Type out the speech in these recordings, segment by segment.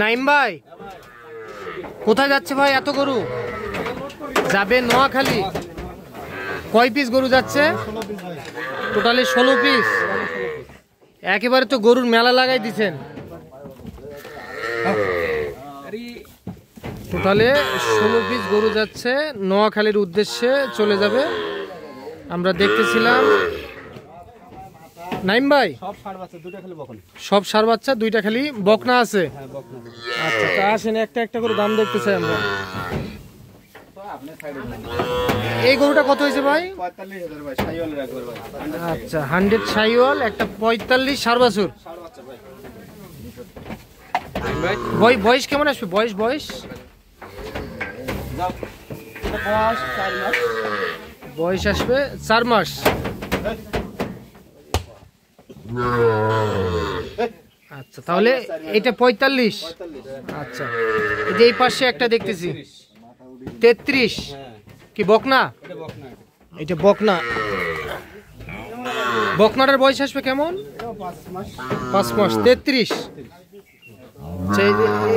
নাইম ভাই কোথায় যাচ্ছে ভাই? এত গরু যাবে নোয়াখালী। কয় পিস গরু যাচ্ছে? Totally 16 piece. একেবারে তো গরুর মেলা লাগাই দিচ্ছেন। টোটালে 16 পিস গরু যাচ্ছে নোয়াখালীর উদ্দেশ্যে চলে যাবে। আমরা দেখতেছিলাম নাইম ভাই সব ষাঁড় বাচ্চা, দুইটা খালি বকনা আছে। আচ্ছা তা আসেন একটা একটা করে দাম দেখতে চাই আমরা। এই গরুটা কত হয়েছে ভাই? 45,000 ভাই, শাহিওয়ালের একবার ভাই। আচ্ছা 100 শাহিওয়াল, একটা 45 ষাঁড় বাছুর। বয়স কেমন আসবে? বয়স বয়স আসবে 4 মাস। আচ্ছা তাহলে এটা 45। আচ্ছা এই যে এই পাশে একটা দেখতেছি 33। কি বকনা? এটা বকনা। বকনাটার বয়স আসবে কেমন? 5 মাস। 33।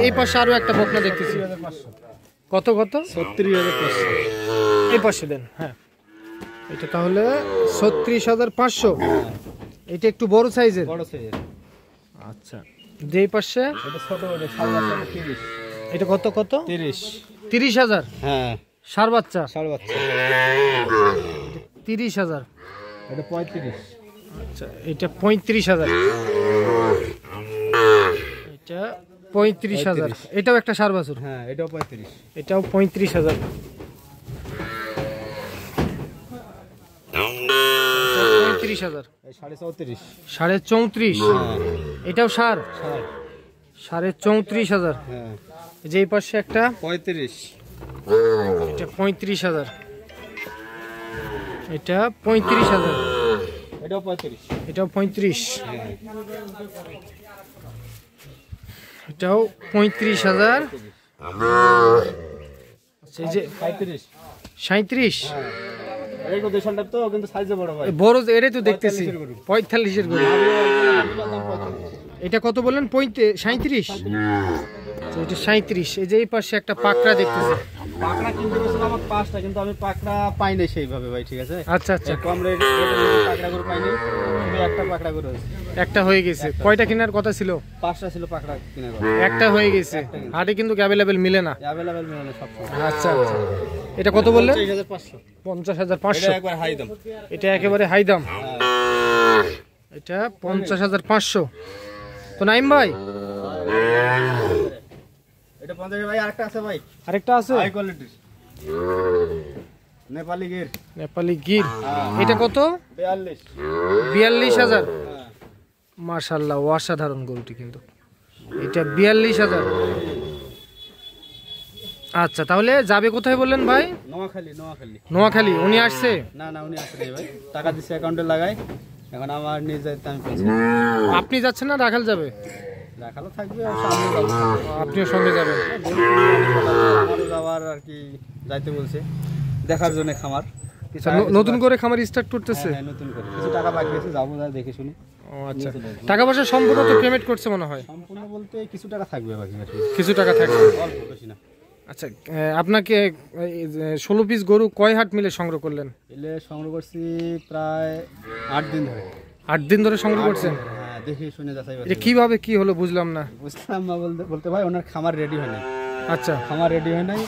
এই পাশে আরো একটা বকনা দেখতেছি। কত? 36,500। এই পাশে দেন। হ্যাঁ এটা তাহলে 36,500। এটা একটু বড় সাইজের। আচ্ছা যে এই পাশে এটা ছোট, এটা ষাঁড় বাচ্চা 30। এটা কত? 30,000। হ্যাঁ ষাঁড় বাচ্চা 30,000। এটা 35। আচ্ছা এটা 35,000। এটা 35,000। এটাও একটা ষাঁড় বাছুর। হ্যাঁ এটাও 35। এটাও 35,000। 35,000। 34.5। এটাও ষাঁড় 34,500। হ্যাঁ যে এই পাশে একটা 35। এটা 35,000। এটা 35,000। এটাও 35। এটাও 35। এটাও 35,000। এই যে 37। এই গো দেশালটা তো কিন্তু সাইজে বড় ভাই। বড় এটাই তো দেখতেছি 45-এর গরু। এটা কত বললেন? 37। এটা 37। এই যে এই পাশে একটা পাকড়া দেখতেছি। পাকড়া কিনতে গেছিল আমার 5টা, কিন্তু আমি পাকড়া পাই নাই সেইভাবে ভাই। ঠিক আছে আচ্ছা আচ্ছা কম রেটে পাকড়া গরু পাইনি, শুধু একটা পাকড়া গরু হয়েছে। একটা হয়ে গেছে। কয়টা কেনার কথা ছিল? 5টা ছিল পাকড়া কিনে গরু, একটা হয়ে গেছে। হাটে কিন্তু অ্যাভেলেবেল মিলে না। অ্যাভেলেবেল মেলে সব সময়। আচ্ছা আচ্ছা এটা কত বললেন? 50,500। 50,500। এটা একবার হাই দাম। এটা একেবারে হাই দাম। এটা 50,500। তো নাইম ভাই এটা 50 ভাই। আরেকটা আছে ভাই, আরেকটা আছে হাই কোয়ালিটির নেপালি গির। নেপালি গির। এটা কত? 42। 42,000। মাশাআল্লাহ অসাধারণ গরুটি কিন্তু। এটা 42,000। আচ্ছা তাহলে যাবে কোথায় বললেন ভাই? নোয়াখালী। উনি আসছে? না উনি আসে নাই ভাই, টাকা দিচ্ছে অ্যাকাউন্টে লাগাই। এখন আমার নিয়ে যাইতে আমি পেয়েছি। আপনি যাচ্ছেন না রাখাল যাবে? রাখালও থাকবে আর সামনে যাবো। আপনিও সঙ্গে যাবেন? আমারও যাওয়ার আর কি, যাইতে বলছে দেখার জন্য খামার। নতুন করে খামার স্টার্ট করতেছে? হ্যাঁ নতুন করে, কিছু টাকা বাকি আছে, যাবো যা দেখে শুনে। ও আচ্ছা টাকা পয়সা সম্পূর্ণ তো পেমেন্ট করছে মনে হয়? সম্পূর্ণ বলতে কিছু টাকা থাকবে বাকি, কিছু টাকা থাকবে, অল্প বেশি না। আচ্ছা আপনাকে 16 পিস গরু কয় হাট মিলে সংগ্রহ করলেন? এলে সংগ্রহ করছি প্রায় 8 দিন ধরে। 8 দিন ধরে সংগ্রহ করছেন? হ্যাঁ দেখে শুনে যাচাই। এটা কিভাবে কি হলো বুঝলাম না। বুঝলাম না বলতে ভাই ওনার খামার রেডি হয় নাই। আচ্ছা খামার রেডি হয় নাই,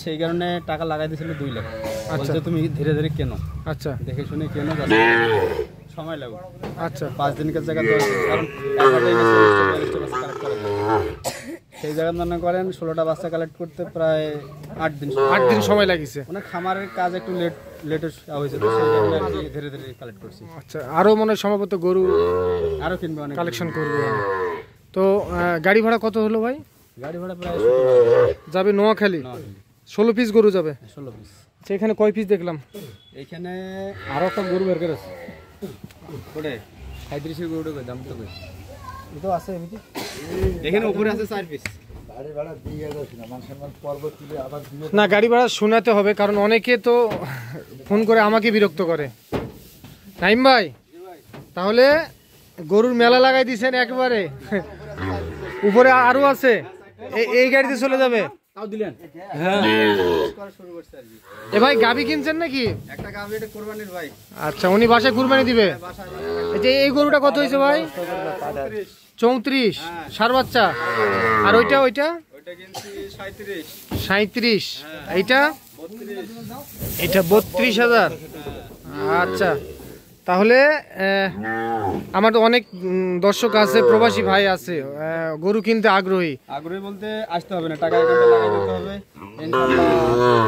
সেই কারণে টাকা লাগাই দিয়েছিল 2 লাখ। আচ্ছা তুমি ধীরে ধীরে কেনো, আচ্ছা দেখে শুনে কেনো, সময় লাগবে। আচ্ছা 5 দিনের জায়গা 10 দিন, কারণ সেই জায়গা মনে করেন 16টা বাচ্চা কালেক্ট করতে প্রায় 8 দিন সময় লাগিয়েছে। মানে খামারের কাজ একটু লেটে হয়েছে, তো সেই কারণে ধীরে ধীরে কালেক্ট করছি। আচ্ছা আরো মনে হয় সম্ভবত গরু আরো কিনবে, অনেক কালেকশন করবে। তো গাড়ি ভাড়া কত হলো ভাই? গাড়ি ভাড়া প্রায় যাবে নোয়াখালী। 16 পিস গরু যাবে? 16 পিস। আচ্ছা এখানে কয় পিস দেখলাম? এইখানে আরো একটা গরু বের করে আছে। কোটে 35 এর গরুটা দাম তো কই? এটা আছে এমনি। এখানে উপরে আছে 4 পিস। গাড়ি ভাড়া দিয়ে গেছে না, মানসম্মান পর্বত তুলে আবার দিয়ে না, গাড়ি ভাড়া শোনাতে হবে, কারণ অনেকে তো ফোন করে আমাকে বিরক্ত করে। নাইম ভাই তাহলে গরুর মেলা লাগাই দিয়েছেন একবারে, উপরে আরো আছে, এই গাড়িতে চলে যাবে। তাও দিলেন? হ্যাঁ শুরু করছে আর কি। এ ভাই গাবি কিনছেন নাকি? একটা গাভী, এটা কোরবানির ভাই। আচ্ছা, উনি বাসায় কুরবানি দিবে। বাসায় এই যে এই গরুটা কত হয়েছে ভাই? 34 সার বাচ্চা। আর ওইটা ওইটা কিনছি 37। 37। এইটা 32। এটা 32,000। আচ্ছা, তাহলে আমার তো অনেক দর্শক আছে, প্রবাসী ভাই আছে, গরু কিনতে আগ্রহী। আগ্রহী বলতে আসতে হবে না, টাকা অ্যাকাউন্টে লাগাই দিতে হবে, ইনশাআল্লাহ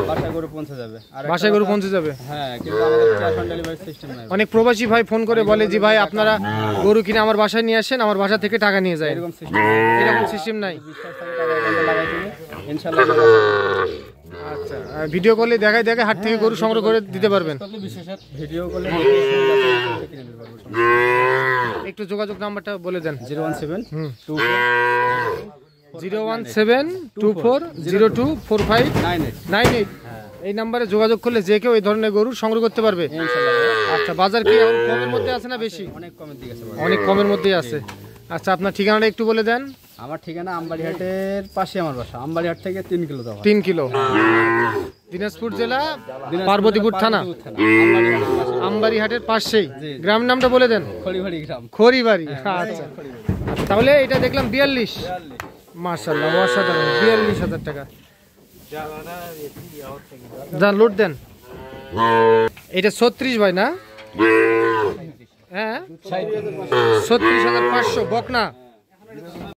বাসায় গরু পৌঁছে যাবে। আর বাসায় গরু পৌঁছে যাবে। হ্যাঁ, কিন্তু আমাদের ক্যাশ অন ডেলিভারি সিস্টেম নাই। অনেক প্রবাসী ভাই ফোন করে বলে যে ভাই আপনারা গরু কিনে আমার বাসায় নিয়ে আসেন, আমার বাসা থেকে টাকা নিয়ে যায়। এরকম সিস্টেম, এরকম সিস্টেম নাই। বিশ্বাস থাকে টাকা অ্যাকাউন্টে লাগাই দিবে, ইনশাআল্লাহ। আচ্ছা, ভিডিও কলে দেখায় হাট থেকে গরু সংগ্রহ করে দিতে পারবেন। বিশেষত ভিডিও কলে কিনে দিতে পারবো। একটু যোগাযোগ নাম্বারটা বলে দেন। 01724024598। এই নাম্বারে যোগাযোগ করলে যে কেউ এই ধরনের গরু সংগ্রহ করতে পারবে। আচ্ছা, বাজার কি এখন কমের মধ্যে আছে না বেশি? অনেক কমের দিকে আছে, অনেক কমের মধ্যেই আছে। আচ্ছা, আপনার ঠিকানাটা একটু বলে দেন। আমার ঠিকানা আমবাড়িহাটের পাশে আমার বাসা। আমবাড়িহাট থেকে 3 কিলো যাওয়া। 3 কিলো, দিনাজপুর জেলা, পার্বতীপুর থানা, আমবাড়িহাটের পাশেই। গ্রামের নামটা বলে দেন। খড়িবাড়ি গ্রাম। খড়িবাড়ি। আচ্ছা, তাহলে এটা দেখলাম 42। মাশাআল্লাহ, অসাধারণ। 42,000 টাকা। যান লোড দেন। এটা 36 ভাই না? হ্যাঁ, 36,500 বকনা।